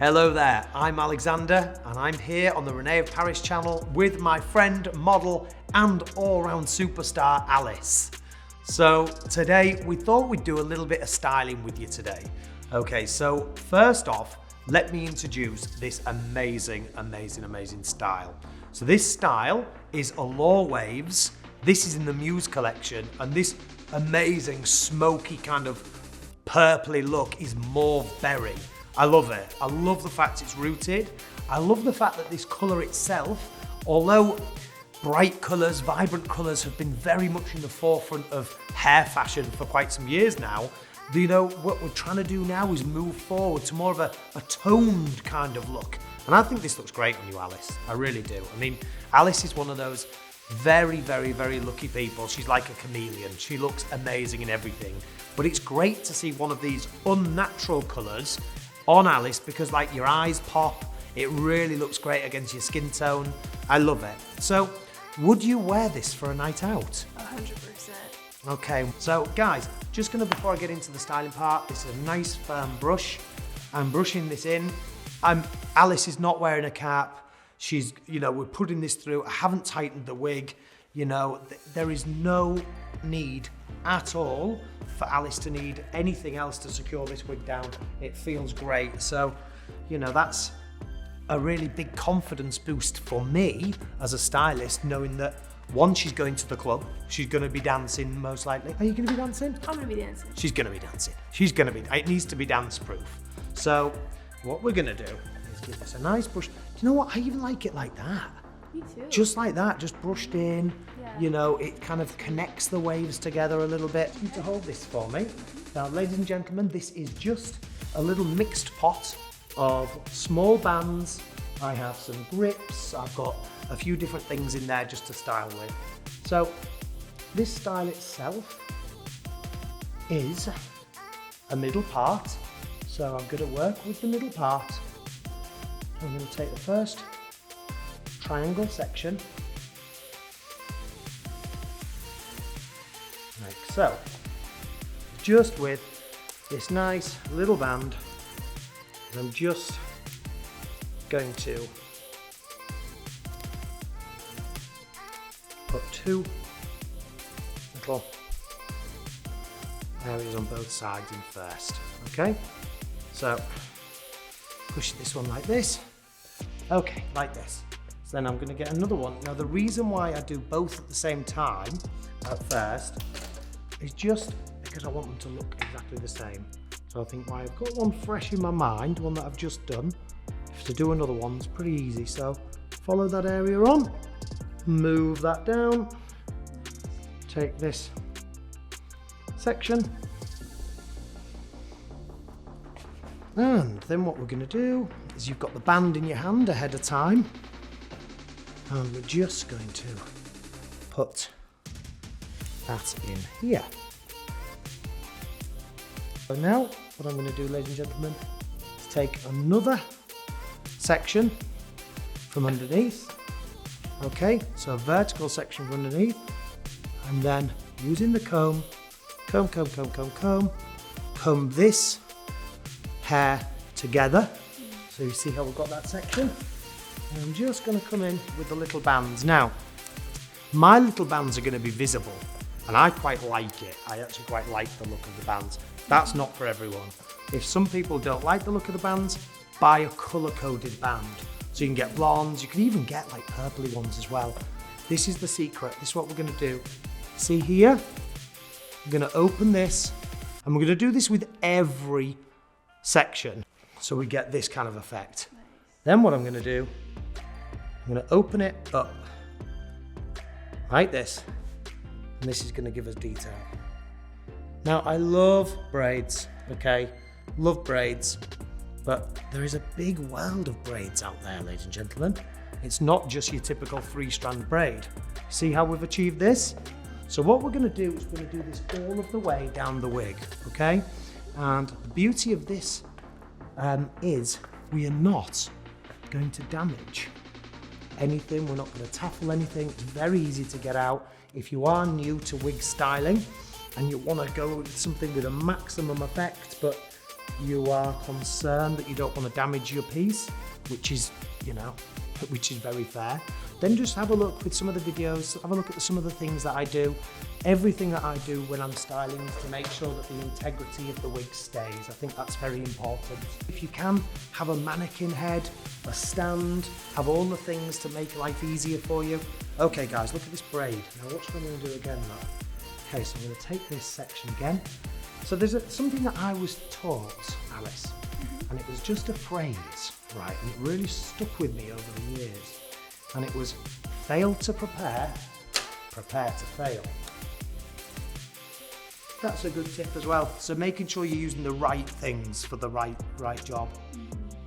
Hello there, I'm Alexander and I'm here on the René of Paris channel with my friend, model and all-round superstar Alice. So today we thought we'd do a little bit of styling with you today. Okay, so first off, let me introduce this amazing style. So this style is Allure Wavez. This is in the Muse collection, and this amazing smoky kind of purpley look is mauve berry. I love it. I love the fact it's rooted. I love the fact that this colour itself, although bright colours, vibrant colours have been very much in the forefront of hair fashion for quite some years now, you know, what we're trying to do now is move forward to more of a toned kind of look. And I think this looks great on you, Alice. I really do. I mean, Alice is one of those very lucky people. She's like a chameleon. She looks amazing in everything. But it's great to see one of these unnatural colours on Alice because like your eyes pop, it really looks great against your skin tone. I love it. So, would you wear this for a night out? 100%. Okay, so guys, just gonna, before I get into the styling part, this is a nice firm brush. I'm brushing this in. Alice is not wearing a cap. She's, you know, we're putting this through. I haven't tightened the wig. You know, there is no need at all for Alice to need anything else to secure this wig down. It feels great. So, you know, that's a really big confidence boost for me as a stylist, knowing that one, she's going to the club. She's going to be dancing most likely. Are you going to be dancing? I'm going to be dancing. She's going to be dancing. She's going to be, it needs to be dance proof. So what we're going to do is give this a nice brush. Do you know what? I even like it like that. Me too. Just like that, just brushed in. Yeah. You know, it kind of connects the waves together a little bit. You need to hold this for me. Now, ladies and gentlemen, this is just a little mixed pot of small bands. I have some grips. I've got a few different things in there just to style with. So, this style itself is a middle part. So I'm going to work with the middle part. I'm going to take the first triangle section, like so, just with this nice little band, and I'm just going to put two little areas on both sides in first, okay? So, push this one like this, okay, like this. So then I'm going to get another one. Now the reason why I do both at the same time at first is just because I want them to look exactly the same. So I think why I've got one fresh in my mind, one that I've just done. If to do another one's pretty easy. So follow that area on, move that down, take this section, and then what we're going to do is you've got the band in your hand ahead of time. And we're just going to put that in here. So now, what I'm going to do, ladies and gentlemen, is take another section from underneath. Okay, so a vertical section from underneath. And then using the comb this hair together. So you see how we've got that section? And I'm just going to come in with the little bands. Now, my little bands are going to be visible, and I quite like it. I actually quite like the look of the bands. That's not for everyone. If some people don't like the look of the bands, buy a colour-coded band. So you can get blondes, you can even get like purpley ones as well. This is the secret. This is what we're going to do. See here? I'm going to open this, and we're going to do this with every section, so we get this kind of effect. Nice. Then what I'm going to do, I'm going to open it up like this, and this is going to give us detail. Now I love braids, okay? Love braids, but there is a big world of braids out there, ladies and gentlemen. It's not just your typical 3-strand braid. See how we've achieved this? So what we're going to do is we're going to do this all of the way down the wig, okay? And the beauty of this is we are not going to damage anything. We're not going to tackle anything. It's very easy to get out. If you are new to wig styling and you want to go with something with a maximum effect, but you are concerned that you don't want to damage your piece, which is, you know, which is very fair, then just have a look with some of the videos, have a look at some of the things that I do, everything that I do when I'm styling to make sure that the integrity of the wig stays. I think that's very important. If you can, have a mannequin head, a stand, have all the things to make life easier for you. Okay guys, look at this braid. Now watch what I'm going to do again now. Okay, so I'm going to take this section again. So there's something that I was taught, Alice, and it was just a phrase, right, and it really stuck with me over the years. And it was, fail to prepare, prepare to fail. That's a good tip as well. So making sure you're using the right things for the right job.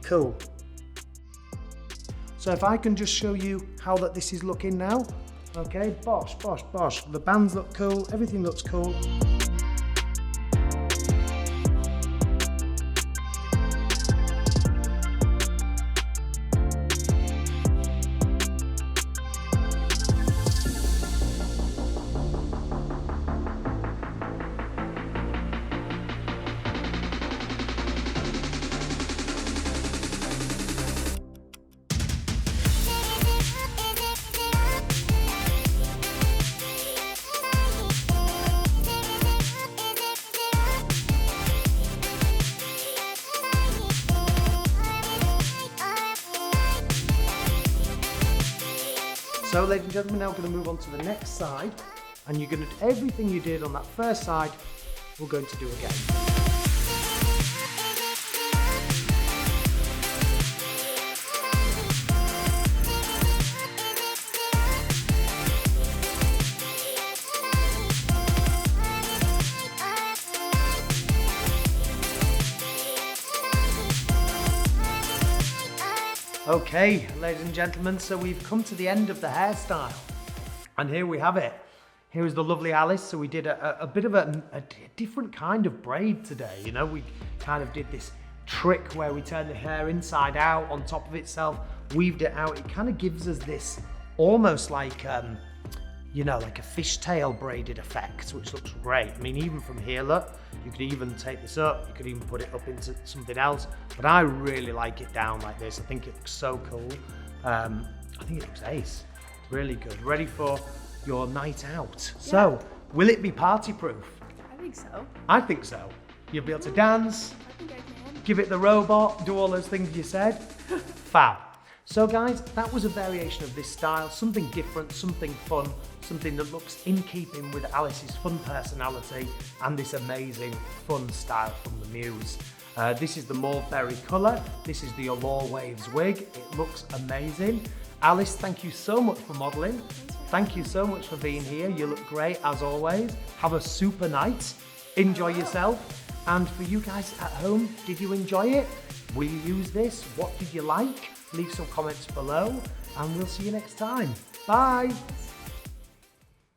Cool. So if I can just show you how this is looking now. Okay, bosh, bosh, bosh. The bands look cool, everything looks cool. So ladies and gentlemen, now we're going to move on to the next side, and you're going to do everything you did on that first side, we're going to do again. Okay, ladies and gentlemen, so we've come to the end of the hairstyle, and here we have it. Here is the lovely Alice. So we did a bit of a different kind of braid today. You know, we kind of did this trick where we turn the hair inside out on top of itself, weaved it out. It kind of gives us this almost like, you know, like a fishtail braided effect, which looks great. I mean, even from here, look, you could even take this up, you could even put it up into something else, but I really like it down like this. I think it looks so cool. I think it looks ace. It's really good. Ready for your night out. Yeah. So, will it be party proof? I think so. I think so. You'll be able to dance, I think I can. Give it the robot, do all those things you said. Fab. So guys, that was a variation of this style, something different, something fun, something that looks in keeping with Alice's fun personality and this amazing fun style from the Muse. This is the mauve berry colour, this is the Allure Wavez wig, it looks amazing. Alice, thank you so much for modelling. Thank you so much for being here, you look great as always. Have a super night, enjoy yourself. And for you guys at home, did you enjoy it? Will you use this? What did you like? Leave some comments below and we'll see you next time. Bye.